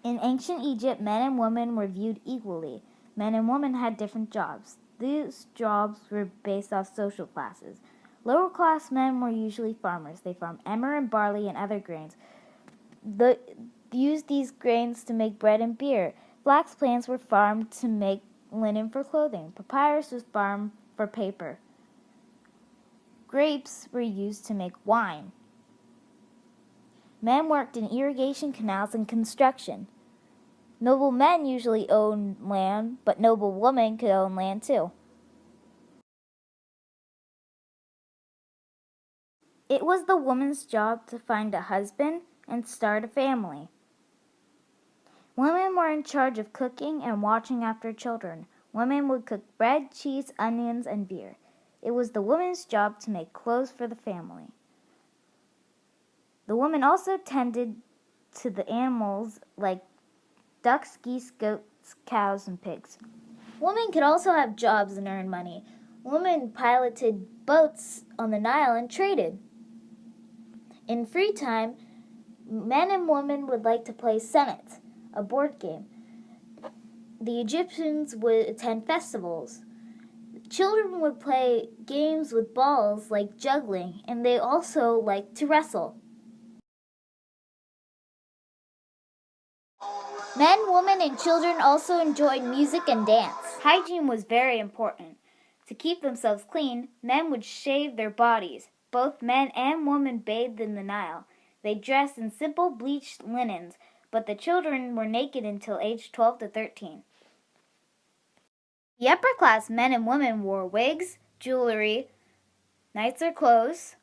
In ancient Egypt, men and women were viewed equally. Men and women had different jobs. These jobs were based off social classes. Lower class men were usually farmers. They farmed emmer and barley and other grains. They used these grains to make bread and beer. Flax plants were farmed to make linen for clothing. Papyrus was farmed for paper. Grapes were used to make wine. Men worked in irrigation canals and construction. Noble men usually owned land, but noble women could own land too. It was the woman's job to find a husband and start a family. Women were in charge of cooking and watching after children. Women would cook bread, cheese, onions, and beer. It was the woman's job to make clothes for the family. The woman also tended to the animals like ducks, geese, goats, cows, and pigs. Women could also have jobs and earn money. Women piloted boats on the Nile and traded. In free time, men and women would like to play Senet, a board game. The Egyptians would attend festivals. Children would play games with balls like juggling, and they also liked to wrestle. Men, women, and children also enjoyed music and dance. Hygiene was very important. To keep themselves clean, men would shave their bodies. Both men and women bathed in the Nile. They dressed in simple bleached linens, but the children were naked until age 12 to 13. The upper class men and women wore wigs, jewelry, nicer clothes,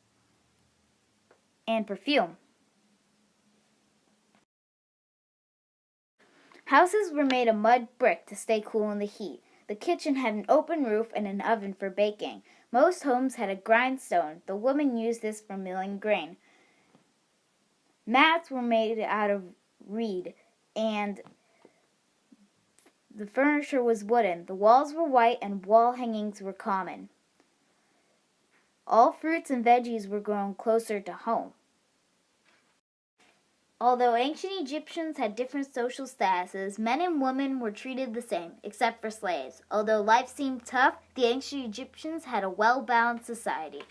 and perfume. Houses were made of mud brick to stay cool in the heat. The kitchen had an open roof and an oven for baking. Most homes had a grindstone. The women used this for milling grain. Mats were made out of reed, and the furniture was wooden. The walls were white, and wall hangings were common. All fruits and veggies were grown closer to home. Although ancient Egyptians had different social statuses, men and women were treated the same, except for slaves. Although life seemed tough, the ancient Egyptians had a well-balanced society.